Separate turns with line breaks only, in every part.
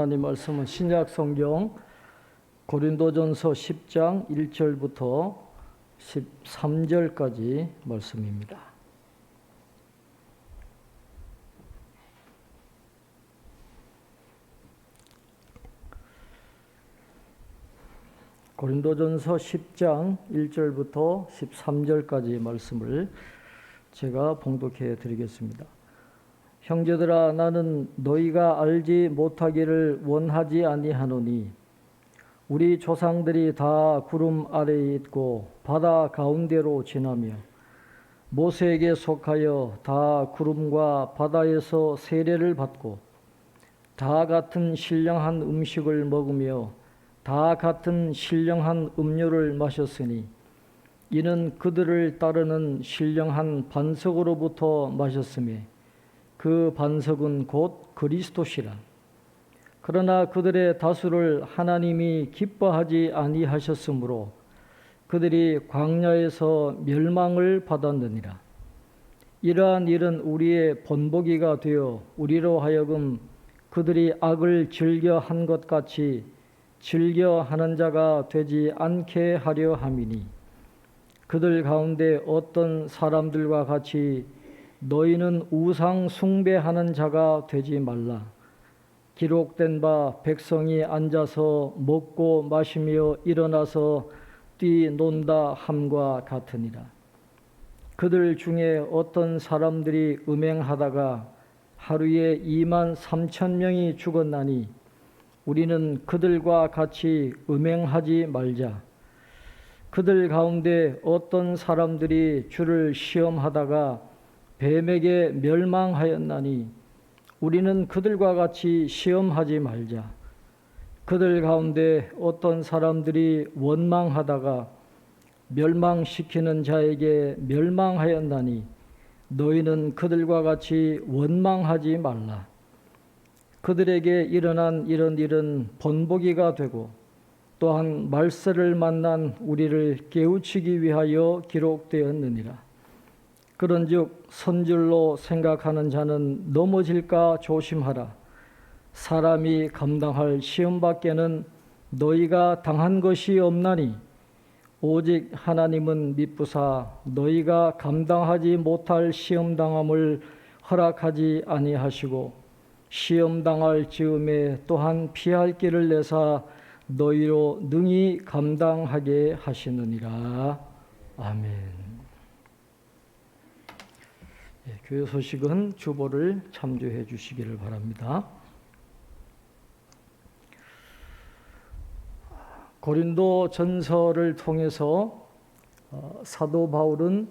하나님 말씀은 신약 성경 고린도전서 10장 1절부터 13절까지 말씀입니다. 고린도전서 10장 1절부터 13절까지 말씀을 제가 봉독해 드리겠습니다. 형제들아, 나는 너희가 알지 못하기를 원하지 아니하노니 우리 조상들이 다 구름 아래에 있고 바다 가운데로 지나며 모세에게 속하여 다 구름과 바다에서 세례를 받고 다 같은 신령한 음식을 먹으며 다 같은 신령한 음료를 마셨으니 이는 그들을 따르는 신령한 반석으로부터 마셨으며 그 반석은 곧 그리스도시라. 그러나 그들의 다수를 하나님이 기뻐하지 아니하셨으므로 그들이 광야에서 멸망을 받았느니라. 이러한 일은 우리의 본보기가 되어 우리로 하여금 그들이 악을 즐겨 한 것 같이 즐겨 하는 자가 되지 않게 하려 함이니, 그들 가운데 어떤 사람들과 같이 너희는 우상 숭배하는 자가 되지 말라. 기록된 바 백성이 앉아서 먹고 마시며 일어나서 뛰논다 함과 같으니라. 그들 중에 어떤 사람들이 음행하다가 하루에 2만 3천 명이 죽었나니 우리는 그들과 같이 음행하지 말자. 그들 가운데 어떤 사람들이 주를 시험하다가 뱀에게 멸망하였나니 우리는 그들과 같이 시험하지 말자. 그들 가운데 어떤 사람들이 원망하다가 멸망시키는 자에게 멸망하였나니 너희는 그들과 같이 원망하지 말라. 그들에게 일어난 이런 일은 본보기가 되고 또한 말세를 만난 우리를 깨우치기 위하여 기록되었느니라. 그런즉 선줄로 생각하는 자는 넘어질까 조심하라. 사람이 감당할 시험밖에는 너희가 당한 것이 없나니 오직 하나님은 미쁘사 너희가 감당하지 못할 시험당함을 허락하지 아니하시고 시험당할 즈음에 또한 피할 길을 내사 너희로 능히 감당하게 하시느니라. 아멘. 교회 소식은 주보를 참조해 주시기를 바랍니다. 고린도 전서를 통해서 사도 바울은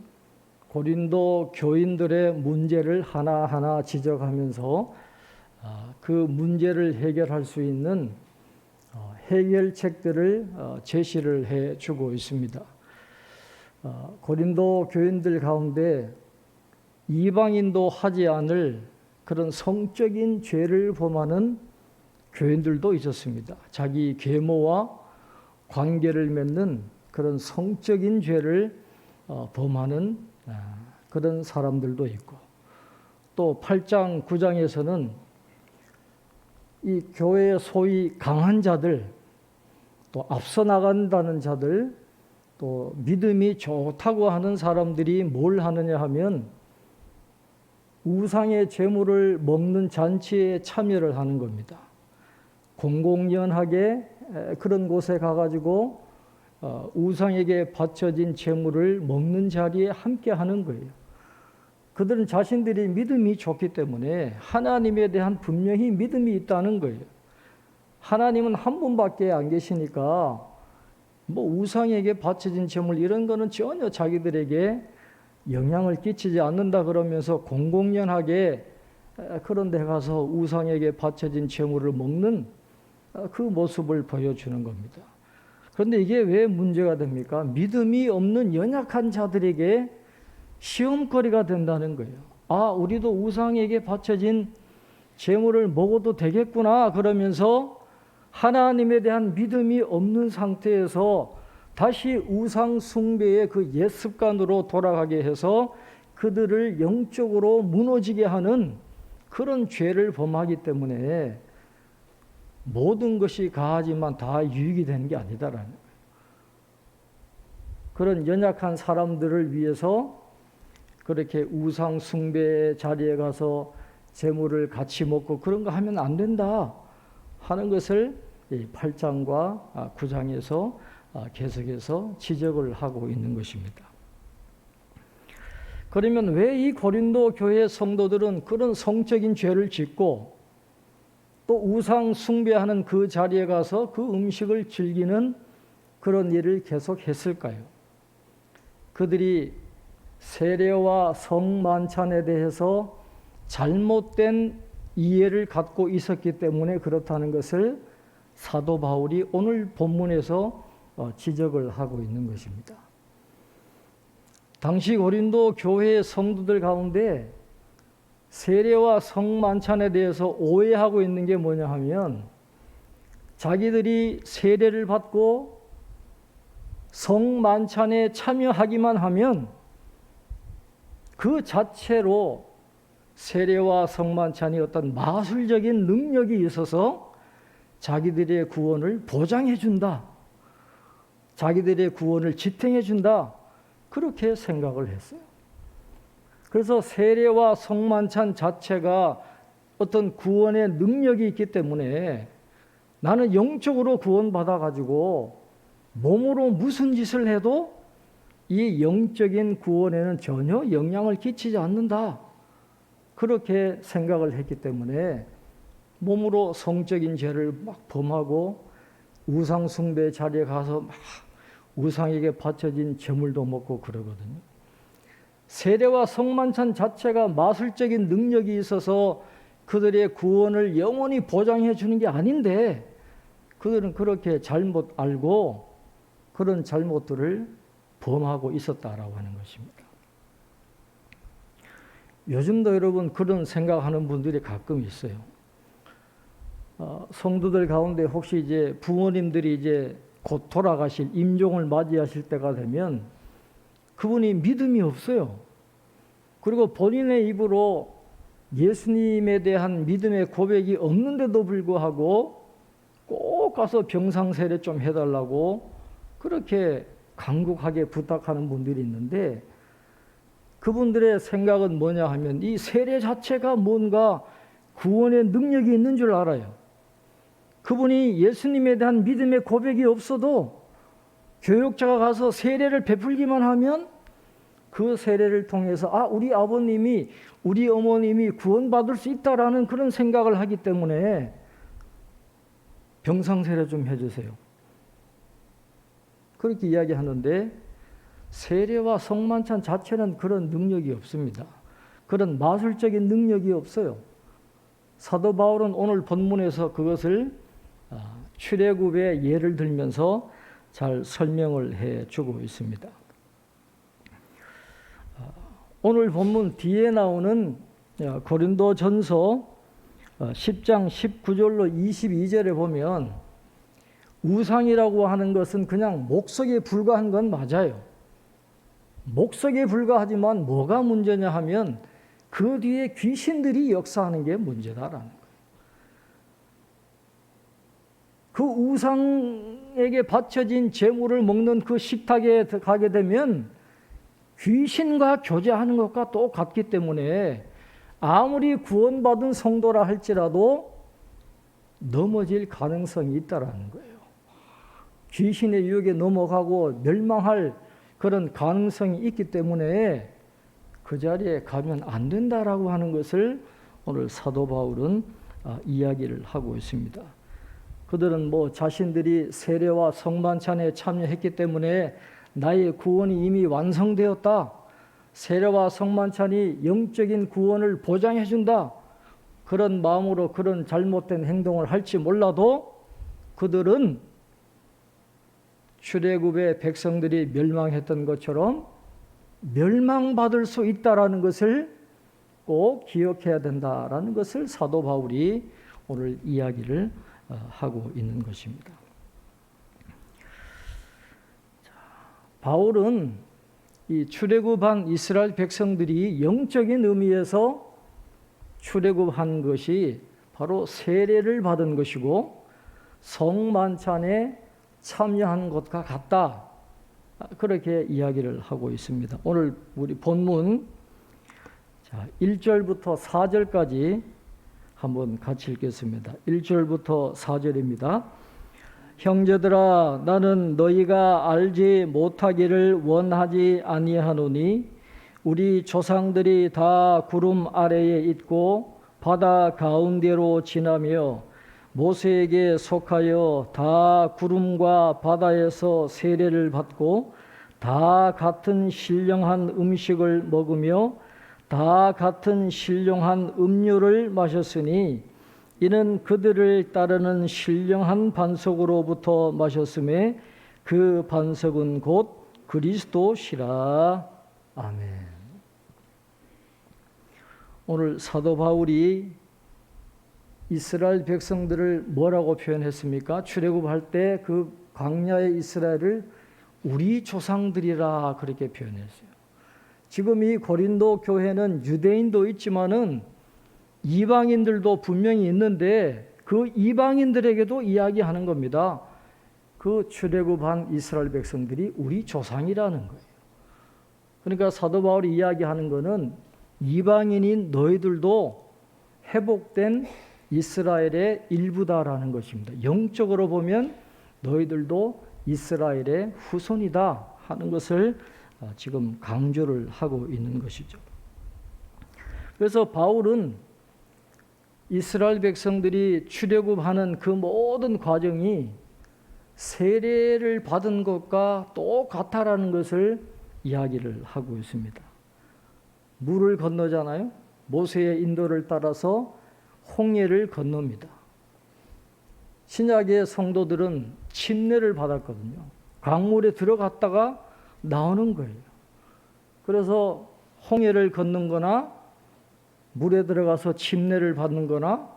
고린도 교인들의 문제를 하나하나 지적하면서 그 문제를 해결할 수 있는 해결책들을 제시를 해주고 있습니다. 고린도 교인들 가운데 이방인도 하지 않을 그런 성적인 죄를 범하는 교인들도 있었습니다. 자기 계모와 관계를 맺는 그런 성적인 죄를 범하는 그런 사람들도 있고, 또 8장, 9장에서는 이 교회의 소위 강한 자들, 또 앞서 나간다는 자들, 또 믿음이 좋다고 하는 사람들이 뭘 하느냐 하면 우상의 제물을 먹는 잔치에 참여를 하는 겁니다. 공공연하게 그런 곳에 가가지고 우상에게 바쳐진 제물을 먹는 자리에 함께 하는 거예요. 그들은 자신들이 믿음이 좋기 때문에 하나님에 대한 분명히 믿음이 있다는 거예요. 하나님은 한 분밖에 안 계시니까 뭐 우상에게 바쳐진 제물 이런 거는 전혀 자기들에게 영향을 끼치지 않는다 그러면서 공공연하게 그런 데 가서 우상에게 바쳐진 제물을 먹는 그 모습을 보여주는 겁니다. 그런데 이게 왜 문제가 됩니까? 믿음이 없는 연약한 자들에게 시험거리가 된다는 거예요. 아, 우리도 우상에게 바쳐진 제물을 먹어도 되겠구나 그러면서 하나님에 대한 믿음이 없는 상태에서 다시 우상 숭배의 그 옛 습관으로 돌아가게 해서 그들을 영적으로 무너지게 하는 그런 죄를 범하기 때문에 모든 것이 가하지만 다 유익이 되는 게 아니다라는 거예요. 그런 연약한 사람들을 위해서 그렇게 우상 숭배 자리에 가서 재물을 같이 먹고 그런 거 하면 안 된다 하는 것을 8장과 9장에서 계속해서 지적을 하고 있는 것입니다. 그러면 왜 이 고린도 교회 성도들은 그런 성적인 죄를 짓고 또 우상 숭배하는 그 자리에 가서 그 음식을 즐기는 그런 일을 계속 했을까요? 그들이 세례와 성만찬에 대해서 잘못된 이해를 갖고 있었기 때문에 그렇다는 것을 사도 바울이 오늘 본문에서 지적을 하고 있는 것입니다. 당시 고린도 교회의 성도들 가운데 세례와 성만찬에 대해서 오해하고 있는 게 뭐냐 하면 자기들이 세례를 받고 성만찬에 참여하기만 하면 그 자체로 세례와 성만찬이 어떤 마술적인 능력이 있어서 자기들의 구원을 보장해 준다. 자기들의 구원을 지탱해 준다. 그렇게 생각을 했어요. 그래서 세례와 성만찬 자체가 어떤 구원의 능력이 있기 때문에 나는 영적으로 구원받아가지고 몸으로 무슨 짓을 해도 이 영적인 구원에는 전혀 영향을 끼치지 않는다. 그렇게 생각을 했기 때문에 몸으로 성적인 죄를 막 범하고 우상 숭배 자리에 가서 막 우상에게 바쳐진 제물도 먹고 그러거든요. 세례와 성만찬 자체가 마술적인 능력이 있어서 그들의 구원을 영원히 보장해 주는 게 아닌데 그들은 그렇게 잘못 알고 그런 잘못들을 범하고 있었다라고 하는 것입니다. 요즘도 여러분 그런 생각하는 분들이 가끔 있어요. 성도들 가운데 혹시 이제 부모님들이 이제 곧 돌아가실 임종을 맞이하실 때가 되면 그분이 믿음이 없어요. 그리고 본인의 입으로 예수님에 대한 믿음의 고백이 없는데도 불구하고 꼭 가서 병상세례 좀 해달라고 그렇게 간곡하게 부탁하는 분들이 있는데 그분들의 생각은 뭐냐 하면 이 세례 자체가 뭔가 구원의 능력이 있는 줄 알아요. 그분이 예수님에 대한 믿음의 고백이 없어도 교육자가 가서 세례를 베풀기만 하면 그 세례를 통해서 우리 아버님이 우리 어머님이 구원받을 수 있다라는 그런 생각을 하기 때문에 병상세례 좀 해주세요. 그렇게 이야기하는데 세례와 성만찬 자체는 그런 능력이 없습니다. 그런 마술적인 능력이 없어요. 사도 바울은 오늘 본문에서 그것을 출애굽의 예를 들면서 잘 설명을 해주고 있습니다. 오늘 본문 뒤에 나오는 고린도전서 10장 19절로 22절에 보면 우상이라고 하는 것은 그냥 목석에 불과한 건 맞아요. 목석에 불과하지만 뭐가 문제냐 하면 그 뒤에 귀신들이 역사하는 게 문제다라는 거예요. 그 우상에게 바쳐진 제물을 먹는 그 식탁에 가게 되면 귀신과 교제하는 것과 똑같기 때문에 아무리 구원받은 성도라 할지라도 넘어질 가능성이 있다라는 거예요. 귀신의 유혹에 넘어가고 멸망할 그런 가능성이 있기 때문에 그 자리에 가면 안 된다라고 하는 것을 오늘 사도 바울은 이야기를 하고 있습니다. 그들은 자신들이 세례와 성만찬에 참여했기 때문에 나의 구원이 이미 완성되었다. 세례와 성만찬이 영적인 구원을 보장해 준다. 그런 마음으로 그런 잘못된 행동을 할지 몰라도 그들은 출애굽의 백성들이 멸망했던 것처럼 멸망받을 수 있다라는 것을 꼭 기억해야 된다라는 것을 사도 바울이 오늘 이야기를 하고 있는 것입니다. 바울은 이 출애굽한 이스라엘 백성들이 영적인 의미에서 출애굽한 것이 바로 세례를 받은 것이고 성만찬에 참여한 것과 같다. 그렇게 이야기를 하고 있습니다. 오늘 우리 본문 1절부터 4절까지 한번 같이 읽겠습니다. 1절부터 4절입니다. 형제들아, 나는 너희가 알지 못하기를 원하지 아니하노니 우리 조상들이 다 구름 아래에 있고 바다 가운데로 지나며 모세에게 속하여 다 구름과 바다에서 세례를 받고 다 같은 신령한 음식을 먹으며 다 같은 신령한 음료를 마셨으니 이는 그들을 따르는 신령한 반석으로부터 마셨음에 그 반석은 곧 그리스도시라. 아멘. 오늘 사도 바울이 이스라엘 백성들을 뭐라고 표현했습니까? 출애굽할 때 그 광야의 이스라엘을 우리 조상들이라 그렇게 표현했어요. 지금 이 고린도 교회는 유대인도 있지만은 이방인들도 분명히 있는데 그 이방인들에게도 이야기하는 겁니다. 그 출애굽한 이스라엘 백성들이 우리 조상이라는 거예요. 그러니까 사도 바울이 이야기하는 것은 이방인인 너희들도 회복된 이스라엘의 일부다라는 것입니다. 영적으로 보면 너희들도 이스라엘의 후손이다 하는 것을 지금 강조를 하고 있는 것이죠. 그래서 바울은 이스라엘 백성들이 출애굽하는 그 모든 과정이 세례를 받은 것과 똑같다라는 것을 이야기를 하고 있습니다. 물을 건너잖아요. 모세의 인도를 따라서 홍해를 건넙니다. 신약의 성도들은 침례를 받았거든요. 강물에 들어갔다가 나오는 거예요. 그래서 홍해를 걷는 거나 물에 들어가서 침례를 받는 거나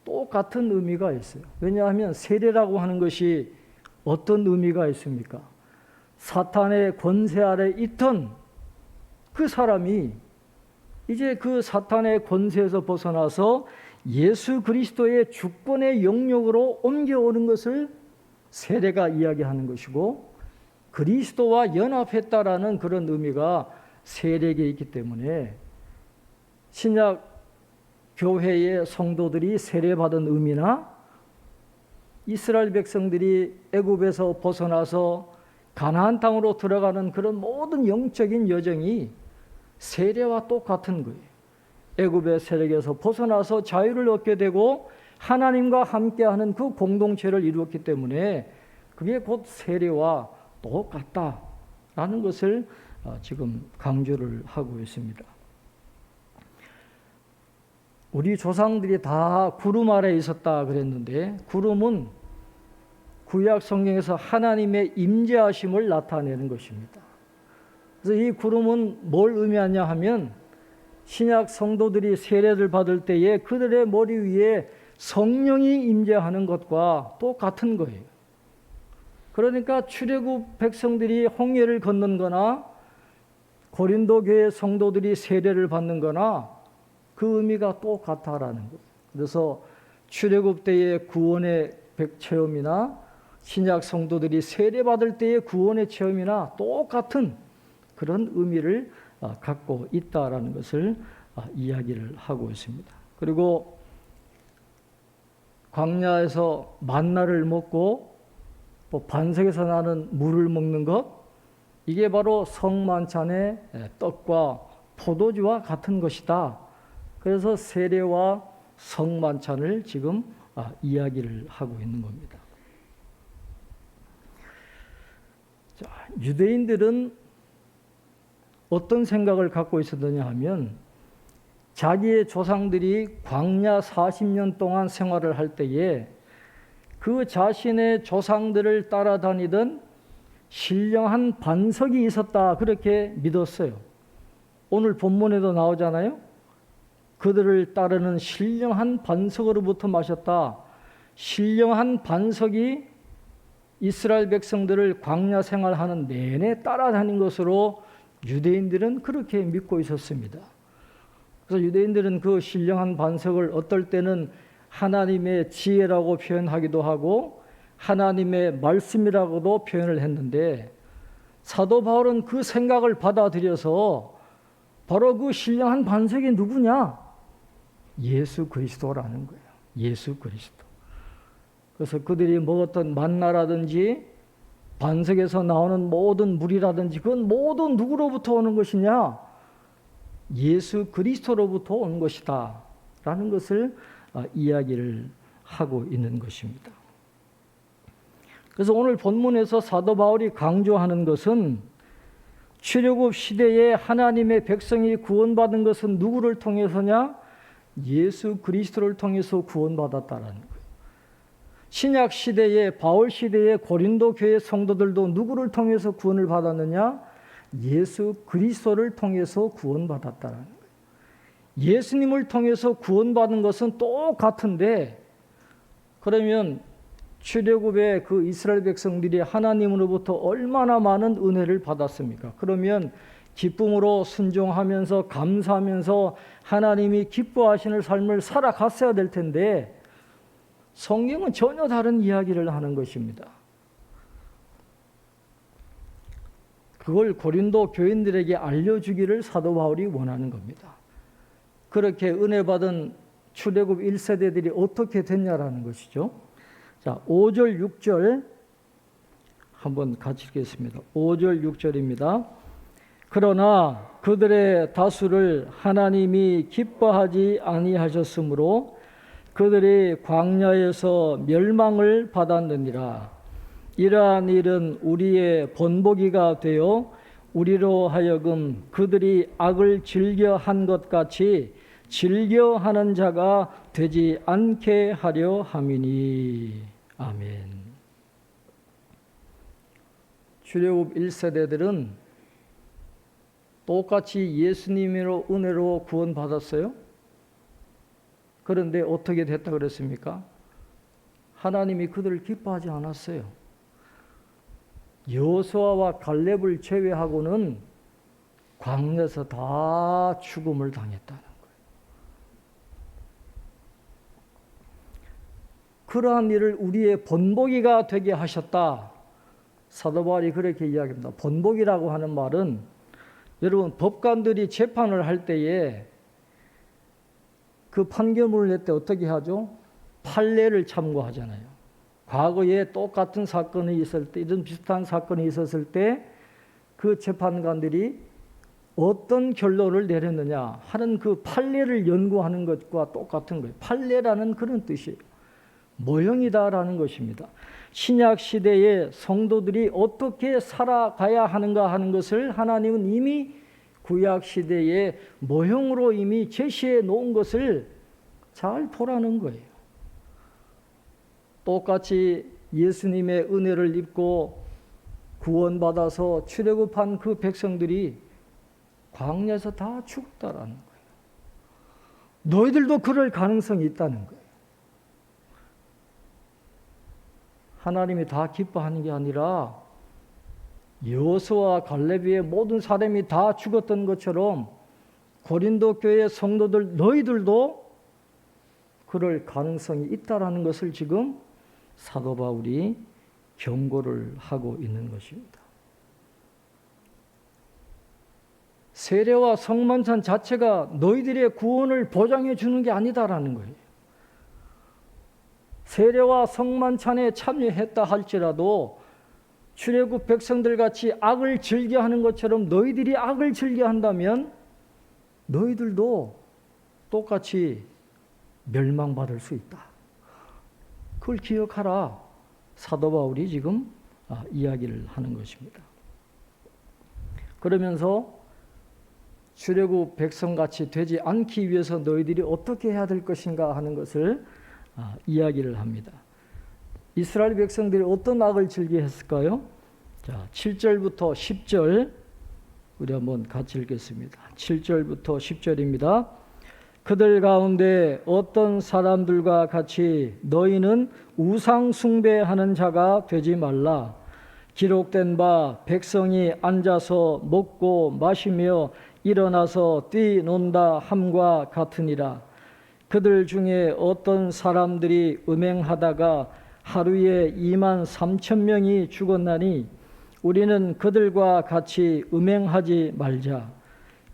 똑같은 의미가 있어요. 왜냐하면 세례라고 하는 것이 어떤 의미가 있습니까? 사탄의 권세 아래 있던 그 사람이 이제 그 사탄의 권세에서 벗어나서 예수 그리스도의 주권의 영역으로 옮겨오는 것을 세례가 이야기하는 것이고, 그리스도와 연합했다라는 그런 의미가 세례에 있기 때문에 신약 교회의 성도들이 세례받은 의미나 이스라엘 백성들이 애굽에서 벗어나서 가나안 땅으로 들어가는 그런 모든 영적인 여정이 세례와 똑같은 거예요. 애굽의 세력에서 벗어나서 자유를 얻게 되고 하나님과 함께하는 그 공동체를 이루었기 때문에 그게 곧 세례와 똑같다라는 것을 지금 강조를 하고 있습니다. 우리 조상들이 다 구름 아래에 있었다 그랬는데, 구름은 구약 성경에서 하나님의 임재하심을 나타내는 것입니다. 그래서 이 구름은 뭘 의미하냐 하면 신약 성도들이 세례를 받을 때에 그들의 머리 위에 성령이 임재하는 것과 똑같은 거예요. 그러니까 출애굽 백성들이 홍해를 걷는 거나 고린도 교회 성도들이 세례를 받는 거나 그 의미가 똑같다라는 거예요. 그래서 출애굽 때의 구원의 체험이나 신약 성도들이 세례받을 때의 구원의 체험이나 똑같은 그런 의미를 갖고 있다라는 것을 이야기를 하고 있습니다. 그리고 광야에서 만나를 먹고 또 반석에서 나는 물을 먹는 것, 이게 바로 성만찬의 떡과 포도주와 같은 것이다. 그래서 세례와 성만찬을 지금 이야기를 하고 있는 겁니다. 자, 유대인들은 어떤 생각을 갖고 있었느냐 하면 자기의 조상들이 광야 40년 동안 생활을 할 때에 그 자신의 조상들을 따라다니던 신령한 반석이 있었다, 그렇게 믿었어요. 오늘 본문에도 나오잖아요. 그들을 따르는 신령한 반석으로부터 마셨다. 신령한 반석이 이스라엘 백성들을 광야 생활하는 내내 따라다닌 것으로 유대인들은 그렇게 믿고 있었습니다. 그래서 유대인들은 그 신령한 반석을 어떨 때는 하나님의 지혜라고 표현하기도 하고 하나님의 말씀이라고도 표현을 했는데, 사도 바울은 그 생각을 받아들여서 바로 그 신령한 반석이 누구냐? 예수 그리스도라는 거예요. 예수 그리스도. 그래서 그들이 먹었던 만나라든지 반석에서 나오는 모든 물이라든지 그건 모두 누구로부터 오는 것이냐? 예수 그리스도로부터 온 것이다 라는 것을 이야기를 하고 있는 것입니다. 그래서 오늘 본문에서 사도 바울이 강조하는 것은 출애굽 시대에 하나님의 백성이 구원받은 것은 누구를 통해서냐? 예수 그리스도를 통해서 구원받았다라는 거예요. 신약 시대에 바울 시대의 고린도 교회 성도들도 누구를 통해서 구원을 받았느냐? 예수 그리스도를 통해서 구원받았다라는 거예요. 예수님을 통해서 구원받은 것은 똑같은데, 그러면 출애굽의 그 이스라엘 백성들이 하나님으로부터 얼마나 많은 은혜를 받았습니까? 그러면 기쁨으로 순종하면서 감사하면서 하나님이 기뻐하시는 삶을 살아갔어야 될 텐데, 성경은 전혀 다른 이야기를 하는 것입니다. 그걸 고린도 교인들에게 알려주기를 사도 바울이 원하는 겁니다. 그렇게 은혜 받은 출애굽 1세대들이 어떻게 됐냐라는 것이죠. 자, 5절 6절 한번 같이 읽겠습니다. 5절 6절입니다. 그러나 그들의 다수를 하나님이 기뻐하지 아니하셨으므로 그들이 광야에서 멸망을 받았느니라. 이러한 일은 우리의 본보기가 되어 우리로 하여금 그들이 악을 즐겨한 것 같이 즐겨하는 자가 되지 않게 하려 함이니. 아멘. 출애굽 1세대들은 똑같이 예수님으로 은혜로 구원받았어요. 그런데 어떻게 됐다 그랬습니까? 하나님이 그들을 기뻐하지 않았어요. 여호수아와 갈렙을 제외하고는 광야에서 다 죽음을 당했다는 거예요. 그러한 일을 우리의 본보기가 되게 하셨다. 사도 바울이 그렇게 이야기합니다. 본보기라고 하는 말은, 여러분 법관들이 재판을 할 때에 그 판결문을 낼 때 어떻게 하죠? 판례를 참고하잖아요. 과거에 똑같은 사건이 있을 때, 이런 비슷한 사건이 있었을 때 그 재판관들이 어떤 결론을 내렸느냐 하는 그 판례를 연구하는 것과 똑같은 거예요. 판례라는 그런 뜻이에요. 모형이다라는 것입니다. 신약 시대의 성도들이 어떻게 살아가야 하는가 하는 것을 하나님은 이미 구약 시대의 모형으로 이미 제시해 놓은 것을 잘 보라는 거예요. 똑같이 예수님의 은혜를 입고 구원받아서 출애굽한 그 백성들이 광야에서 다 죽었다라는 거예요. 너희들도 그럴 가능성이 있다는 거예요. 하나님이 다 기뻐하는 게 아니라 여호수아와 갈렙의 모든 사람이 다 죽었던 것처럼 고린도 교회 성도들 너희들도 그럴 가능성이 있다라는 것을 지금 사도 바울이 경고를 하고 있는 것입니다. 세례와 성만찬 자체가 너희들의 구원을 보장해 주는 게 아니다라는 거예요. 세례와 성만찬에 참여했다 할지라도 출애굽 백성들 같이 악을 즐겨하는 것처럼 너희들이 악을 즐겨한다면 너희들도 똑같이 멸망받을 수 있다. 그걸 기억하라. 사도 바울이 지금 이야기를 하는 것입니다. 그러면서 출애굽 백성같이 되지 않기 위해서 너희들이 어떻게 해야 될 것인가 하는 것을 이야기를 합니다. 이스라엘 백성들이 어떤 악을 즐겨했을까요? 자, 7절부터 10절 우리 한번 같이 읽겠습니다. 7절부터 10절입니다. 그들 가운데 어떤 사람들과 같이 너희는 우상 숭배하는 자가 되지 말라. 기록된 바 백성이 앉아서 먹고 마시며 일어나서 뛰논다 함과 같으니라. 그들 중에 어떤 사람들이 음행하다가 하루에 2만 3천 명이 죽었나니 우리는 그들과 같이 음행하지 말자.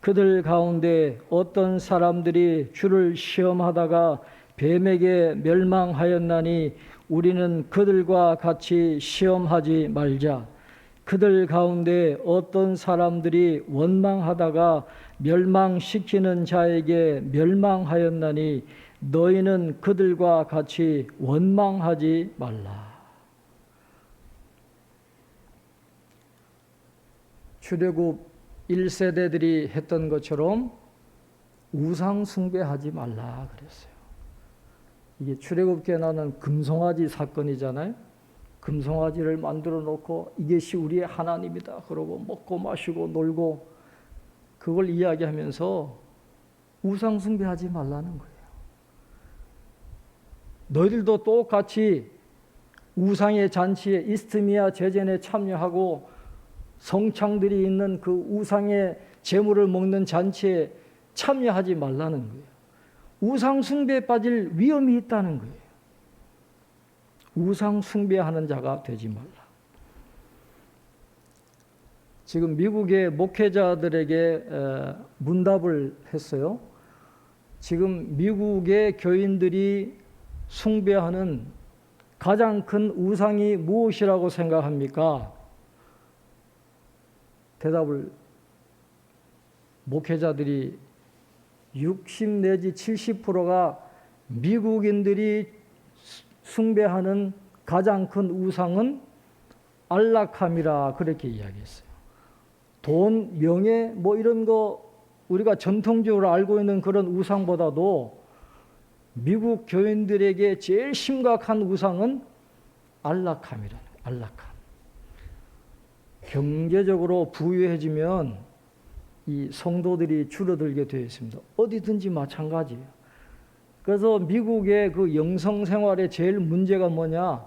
그들 가운데 어떤 사람들이 주를 시험하다가 뱀에게 멸망하였나니 우리는 그들과 같이 시험하지 말자. 그들 가운데 어떤 사람들이 원망하다가 멸망시키는 자에게 멸망하였나니 너희는 그들과 같이 원망하지 말라. 출애굽 1세대들이 했던 것처럼 우상 숭배하지 말라 그랬어요. 이게 출애굽기에 나오는 금송아지 사건이잖아요. 금송아지를 만들어 놓고 이것이 우리의 하나님이다 그러고 먹고 마시고 놀고 그걸 이야기하면서 우상 숭배하지 말라는 거예요. 너희들도 똑같이 우상의 잔치에 이스트미아 제전에 참여하고 성창들이 있는 그 우상의 제물을 먹는 잔치에 참여하지 말라는 거예요. 우상 숭배에 빠질 위험이 있다는 거예요. 우상 숭배하는 자가 되지 말라. 지금 미국의 목회자들에게 문답을 했어요. 지금 미국의 교인들이 숭배하는 가장 큰 우상이 무엇이라고 생각합니까? 대답을 목회자들이 60 내지 70%가 미국인들이 숭배하는 가장 큰 우상은 안락함이라 그렇게 이야기했어요. 돈, 명예 뭐 이런 거 우리가 전통적으로 알고 있는 그런 우상보다도 미국 교인들에게 제일 심각한 우상은 안락함이라는 거예요. 안락함. 경제적으로 부유해지면 이 성도들이 줄어들게 되어 있습니다. 어디든지 마찬가지예요. 그래서 미국의 그 영성 생활의 제일 문제가 뭐냐?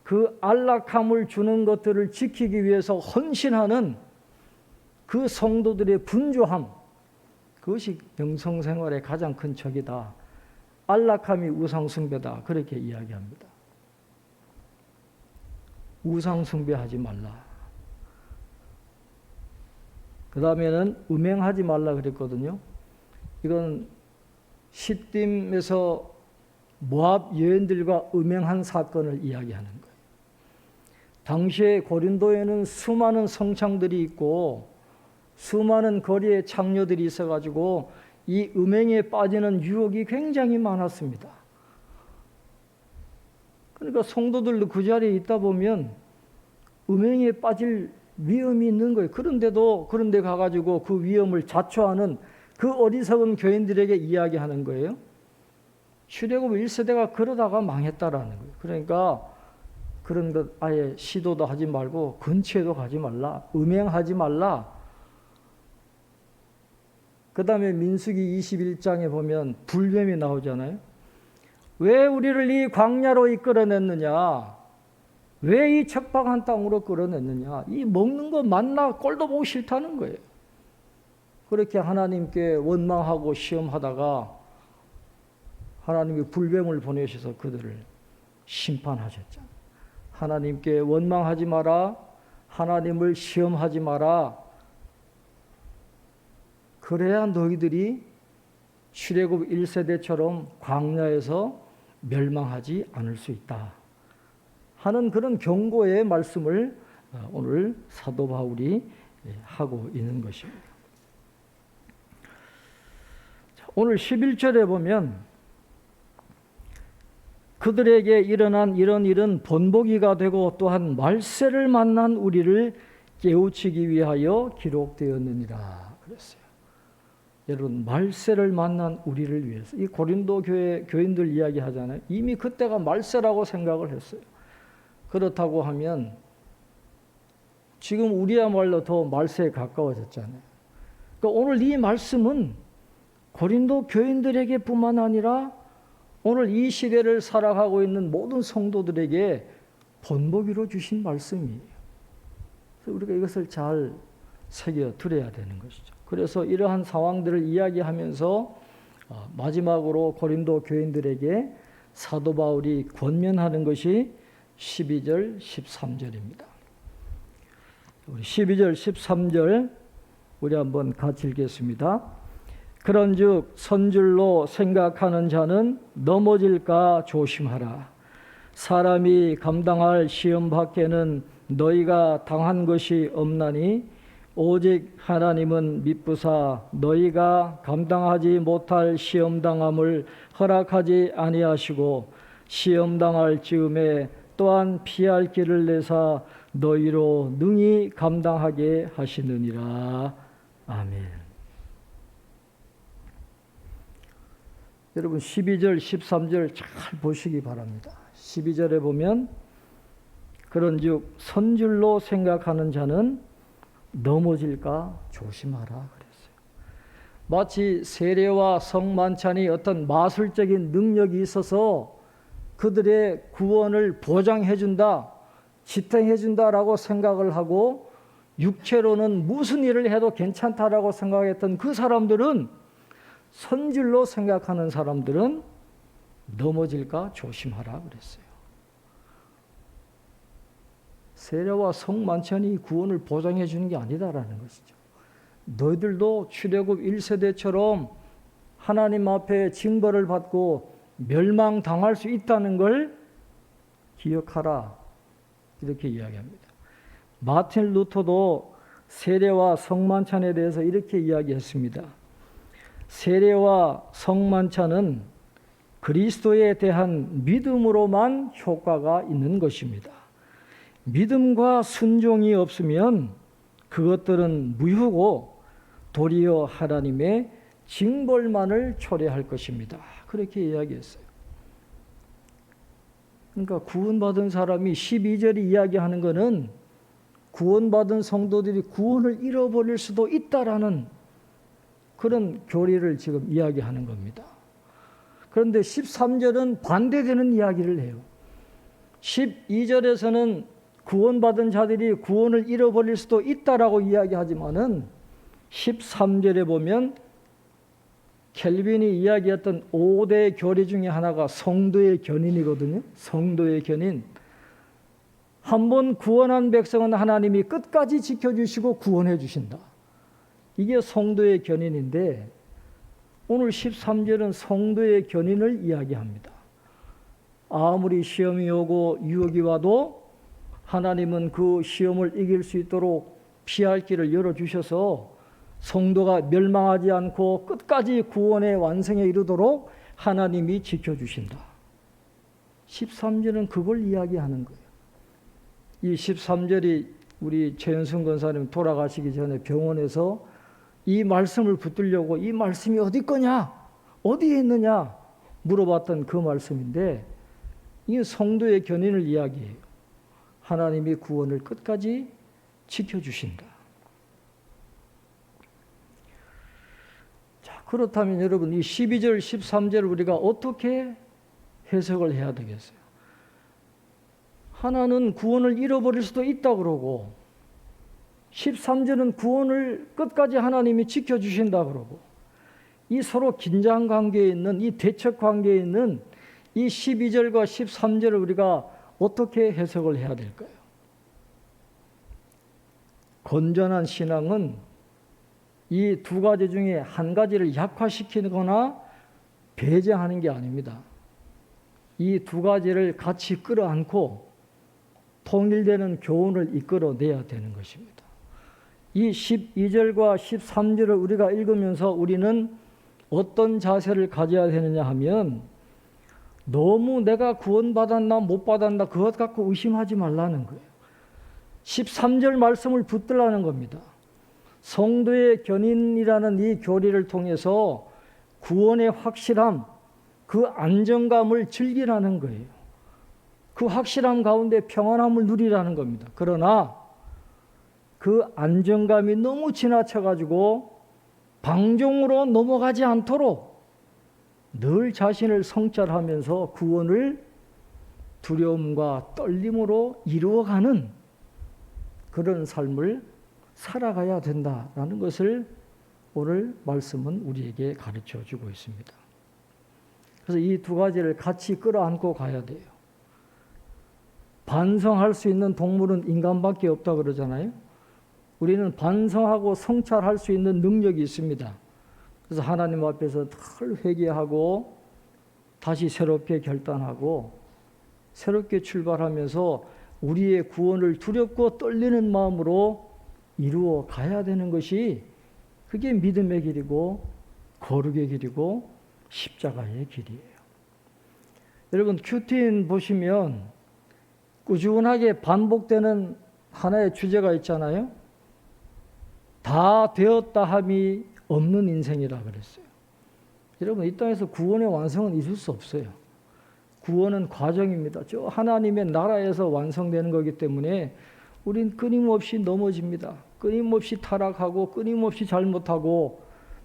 그 안락함을 주는 것들을 지키기 위해서 헌신하는 그 성도들의 분주함, 그것이 영성 생활의 가장 큰 적이다. 안락함이 우상 숭배다. 그렇게 이야기합니다. 우상 숭배하지 말라. 그 다음에는 음행하지 말라 그랬거든요. 이건 시딤에서 모압 여인들과 음행한 사건을 이야기하는 거예요. 당시에 고린도에는 수많은 성창들이 있고 수많은 거리에 창녀들이 있어가지고 이 음행에 빠지는 유혹이 굉장히 많았습니다. 그러니까 성도들도 그 자리에 있다 보면 음행에 빠질 위험이 있는 거예요. 그런데도 그런데 가가지고 그 위험을 자초하는 그 어리석은 교인들에게 이야기하는 거예요. 출애굽 1세대가 그러다가 망했다라는 거예요. 그러니까 그런 것 아예 시도도 하지 말고 근처에도 가지 말라. 음행하지 말라. 그 다음에 민수기 21장에 보면 불뱀이 나오잖아요. 왜 우리를 이 광야로 이끌어냈느냐? 왜 이 척박한 땅으로 끌어냈느냐? 이 먹는 거 만나 꼴도 보기 싫다는 거예요. 그렇게 하나님께 원망하고 시험하다가 하나님이 불뱀을 보내셔서 그들을 심판하셨잖아요. 하나님께 원망하지 마라. 하나님을 시험하지 마라. 그래야 너희들이 출애굽 1세대처럼 광야에서 멸망하지 않을 수 있다 하는 그런 경고의 말씀을 오늘 사도 바울이 하고 있는 것입니다. 오늘 11절에 보면 그들에게 일어난 이런 일은 본보기가 되고 또한 말세를 만난 우리를 깨우치기 위하여 기록되었느니라 그랬어요. 여러분, 말세를 만난 우리를 위해서. 이 고린도 교회 교인들 이야기하잖아요. 이미 그때가 말세라고 생각을 했어요. 그렇다고 하면 지금 우리야말로 더 말세에 가까워졌잖아요. 그러니까 오늘 이 말씀은 고린도 교인들에게 뿐만 아니라 오늘 이 시대를 살아가고 있는 모든 성도들에게 본보기로 주신 말씀이에요. 그래서 우리가 이것을 잘 새겨 들어야 되는 것이죠. 그래서 이러한 상황들을 이야기하면서 마지막으로 고린도 교인들에게 사도 바울이 권면하는 것이 12절, 13절입니다. 우리 12절, 13절 우리 한번 같이 읽겠습니다. 그런즉 선줄로 생각하는 자는 넘어질까 조심하라. 사람이 감당할 시험 밖에는 너희가 당한 것이 없나니 오직 하나님은 미쁘사 너희가 감당하지 못할 시험당함을 허락하지 아니하시고 시험당할 즈음에 또한 피할 길을 내사 너희로 능히 감당하게 하시느니라. 아멘. 여러분 12절 13절 잘 보시기 바랍니다. 12절에 보면 그런즉 선줄로 생각하는 자는 넘어질까 조심하라 그랬어요. 마치 세례와 성만찬이 어떤 마술적인 능력이 있어서 그들의 구원을 보장해준다, 지탱해준다라고 생각을 하고 육체로는 무슨 일을 해도 괜찮다라고 생각했던 그 사람들은, 선줄로 생각하는 사람들은 넘어질까 조심하라 그랬어요. 세례와 성만찬이 구원을 보장해 주는 게 아니다라는 것이죠. 너희들도 출애굽 1세대처럼 하나님 앞에 징벌을 받고 멸망당할 수 있다는 걸 기억하라. 이렇게 이야기합니다. 마틴 루터도 세례와 성만찬에 대해서 이렇게 이야기했습니다. 세례와 성만찬은 그리스도에 대한 믿음으로만 효과가 있는 것입니다. 믿음과 순종이 없으면 그것들은 무효고 도리어 하나님의 징벌만을 초래할 것입니다. 그렇게 이야기했어요. 그러니까 구원받은 사람이 12절이 이야기하는 것은 구원받은 성도들이 구원을 잃어버릴 수도 있다라는 그런 교리를 지금 이야기하는 겁니다. 그런데 13절은 반대되는 이야기를 해요. 12절에서는 구원받은 자들이 구원을 잃어버릴 수도 있다라고 이야기하지만은 13절에 보면 켈빈이 이야기했던 5대 교리 중에 하나가 성도의 견인이거든요. 성도의 견인. 한번 구원한 백성은 하나님이 끝까지 지켜주시고 구원해 주신다. 이게 성도의 견인인데 오늘 13절은 성도의 견인을 이야기합니다. 아무리 시험이 오고 유혹이 와도 하나님은 그 시험을 이길 수 있도록 피할 길을 열어주셔서 성도가 멸망하지 않고 끝까지 구원의 완성에 이르도록 하나님이 지켜주신다. 13절은 그걸 이야기하는 거예요. 이 13절이 우리 최현승 권사님 돌아가시기 전에 병원에서 이 말씀을 붙들려고 이 말씀이 어디 거냐? 어디에 있느냐? 물어봤던 그 말씀인데 이게 성도의 견인을 이야기해요. 하나님이 구원을 끝까지 지켜주신다. 자, 그렇다면 여러분 이 12절, 13절을 우리가 어떻게 해석을 해야 되겠어요? 하나는 구원을 잃어버릴 수도 있다 그러고 13절은 구원을 끝까지 하나님이 지켜주신다 그러고 이 서로 긴장 관계에 있는 이 대척 관계에 있는 이 12절과 13절을 우리가 어떻게 해석을 해야 될까요? 건전한 신앙은 이 두 가지 중에 한 가지를 약화시키거나 배제하는 게 아닙니다. 이 두 가지를 같이 끌어안고 통일되는 교훈을 이끌어내야 되는 것입니다. 이 12절과 13절을 우리가 읽으면서 우리는 어떤 자세를 가져야 되느냐 하면 너무 내가 구원받았나 못 받았나 그것 갖고 의심하지 말라는 거예요. 13절 말씀을 붙들라는 겁니다. 성도의 견인이라는 이 교리를 통해서 구원의 확실함, 그 안정감을 즐기라는 거예요. 그 확실함 가운데 평안함을 누리라는 겁니다. 그러나 그 안정감이 너무 지나쳐가지고 방종으로 넘어가지 않도록 늘 자신을 성찰하면서 구원을 두려움과 떨림으로 이루어가는 그런 삶을 살아가야 된다라는 것을 오늘 말씀은 우리에게 가르쳐 주고 있습니다. 그래서 이 두 가지를 같이 끌어안고 가야 돼요. 반성할 수 있는 동물은 인간밖에 없다 그러잖아요. 우리는 반성하고 성찰할 수 있는 능력이 있습니다. 그래서 하나님 앞에서 늘 회개하고 다시 새롭게 결단하고 새롭게 출발하면서 우리의 구원을 두렵고 떨리는 마음으로 이루어 가야 되는 것이, 그게 믿음의 길이고 거룩의 길이고 십자가의 길이에요. 여러분, 큐티인 보시면 꾸준하게 반복되는 하나의 주제가 있잖아요. 다 되었다 함이 없는 인생이라 그랬어요. 여러분, 이 땅에서 구원의 완성은 이룰 수 없어요. 구원은 과정입니다. 저 하나님의 나라에서 완성되는 거기 때문에 우린 끊임없이 넘어집니다. 끊임없이 타락하고 끊임없이 잘못하고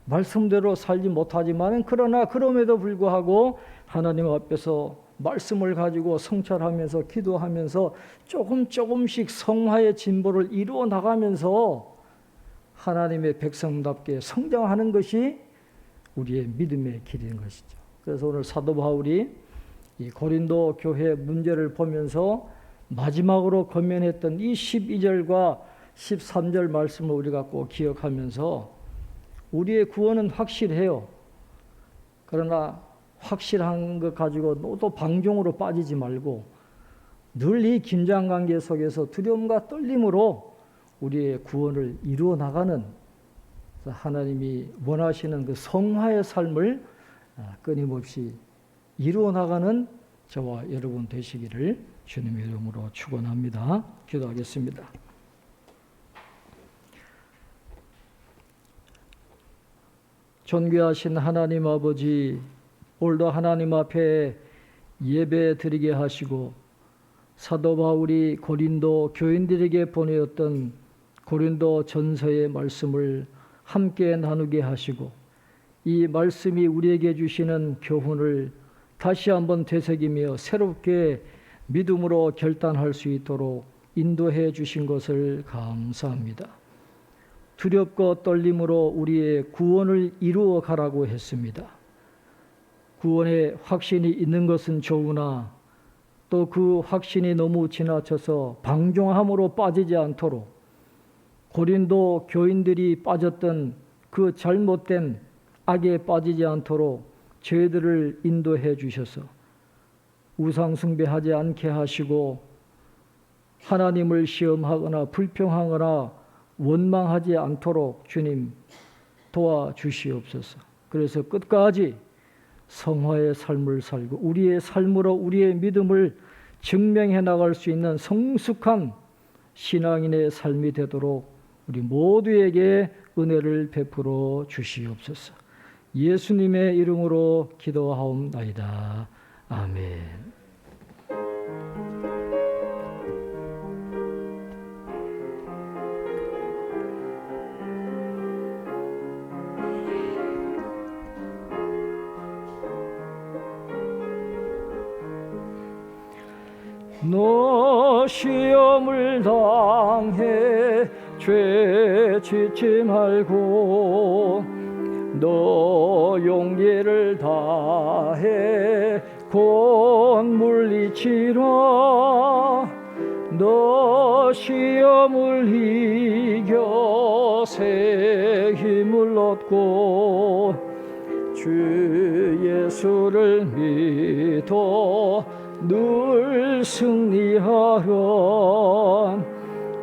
말씀대로 살지 못하지만, 그러나 그럼에도 불구하고 하나님 앞에서 말씀을 가지고 성찰하면서 기도하면서 조금씩 성화의 진보를 이루어 나가면서 하나님의 백성답게 성장하는 것이 우리의 믿음의 길인 것이죠. 그래서 오늘 사도 바울이 이 고린도 교회 문제를 보면서 마지막으로 권면했던 이 12절과 13절 말씀을 우리가 꼭 기억하면서, 우리의 구원은 확실해요. 그러나 확실한 것 가지고 또 방종으로 빠지지 말고 늘 이 긴장관계 속에서 두려움과 떨림으로 우리의 구원을 이루어 나가는, 하나님이 원하시는 그 성화의 삶을 끊임없이 이루어 나가는 저와 여러분 되시기를 주님의 이름으로 축원합니다. 기도하겠습니다. 존귀하신 하나님 아버지, 오늘도 하나님 앞에 예배 드리게 하시고 사도 바울이 고린도 교인들에게 보내었던 고린도 전서의 말씀을 함께 나누게 하시고, 이 말씀이 우리에게 주시는 교훈을 다시 한번 되새기며 새롭게 믿음으로 결단할 수 있도록 인도해 주신 것을 감사합니다. 두렵고 떨림으로 우리의 구원을 이루어 가라고 했습니다. 구원의 확신이 있는 것은 좋으나 또 그 확신이 너무 지나쳐서 방종함으로 빠지지 않도록 고린도 교인들이 빠졌던 그 잘못된 악에 빠지지 않도록 저희들을 인도해 주셔서 우상 숭배하지 않게 하시고 하나님을 시험하거나 불평하거나 원망하지 않도록 주님 도와주시옵소서. 그래서 끝까지 성화의 삶을 살고 우리의 삶으로 우리의 믿음을 증명해 나갈 수 있는 성숙한 신앙인의 삶이 되도록 우리 모두에게 은혜를 베풀어 주시옵소서. 예수님의 이름으로 기도하옵나이다. 아멘. 너 시험을 당해 죄 짓지 말고 너 용기를 다해 곧 물리치라. 너 시험을 이겨 새 힘을 얻고 주 예수를 믿어 늘 승리하라.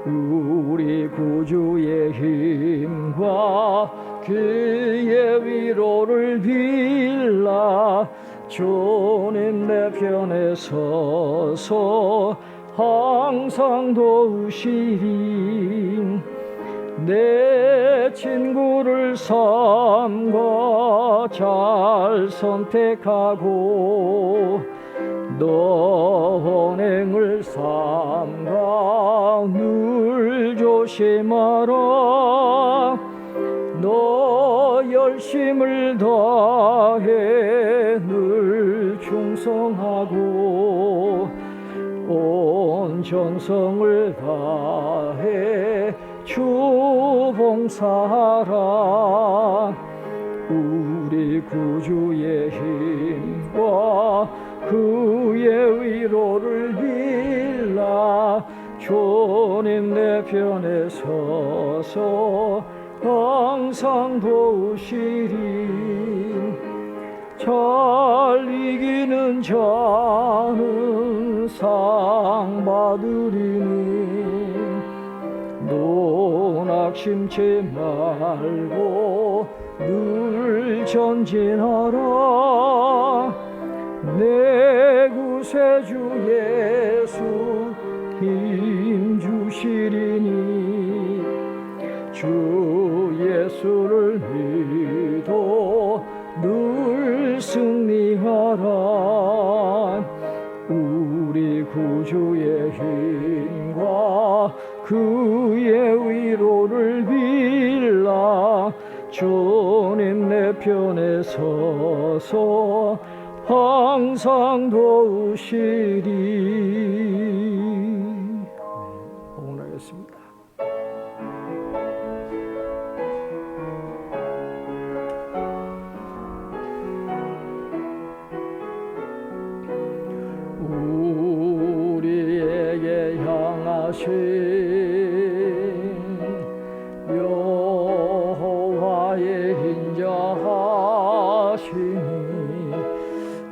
우리 구주의 힘과 그의 위로를 빌라. 주님 내 편에 서서 항상 도우시리. 내 친구를 삼가 잘 선택하고 너 언행을 삼가 늘 조심하라. 너 열심을 다해 늘 충성하고 온 정성을 다해 주 봉사하라. 우리 구주의 힘과 그의 위로를 빌라. 주님 내 편에 서서 항상 도우시리. 잘 이기는 자는 상 받으리니. 낙심치 말고 늘 전진하라. 내 구세주 예수 힘 주시리니. 주 예수를 믿어 늘 승리하라. 우리 구주의 힘과 그의 위로를 빌라. 주님 내 편에 서서 항상 도우시리. 응원하겠습니다. 우리에게 향하신 여호와의 인자하심이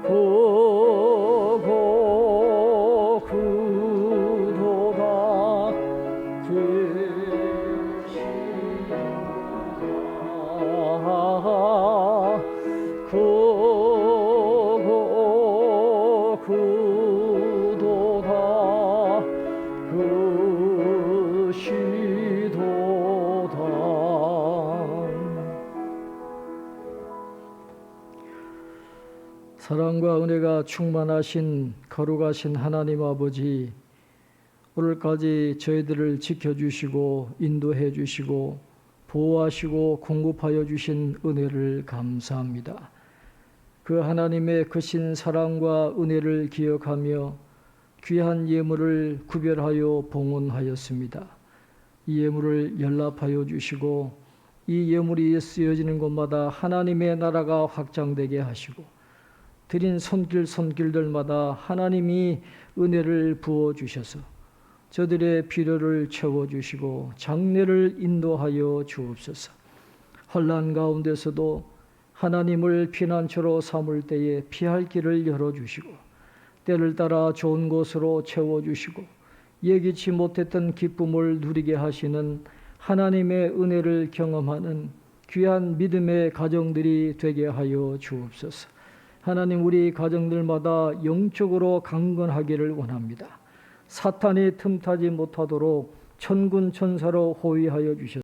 크고 크도다. 크고 크도다. 그시도다. 사랑과 은혜가 충만하신 거룩하신 하나님 아버지, 오늘까지 저희들을 지켜주시고 인도해 주시고 보호하시고 공급하여 주신 은혜를 감사합니다. 그 하나님의 크신 사랑과 은혜를 기억하며 귀한 예물을 구별하여 봉헌하였습니다. 이 예물을 연락하여 주시고 이 예물이 쓰여지는 곳마다 하나님의 나라가 확장되게 하시고 드린 손길들마다 하나님이 은혜를 부어주셔서 저들의 필요를 채워주시고 장래를 인도하여 주옵소서. 혼란 가운데서도 하나님을 피난처로 삼을 때에 피할 길을 열어주시고 때를 따라 좋은 곳으로 채워주시고 예기치 못했던 기쁨을 누리게 하시는 하나님의 은혜를 경험하는 귀한 믿음의 가정들이 되게 하여 주옵소서. 하나님, 우리 가정들마다 영적으로 강건하기를 원합니다. 사탄이 틈타지 못하도록 천군 천사로 호위하여 주셔서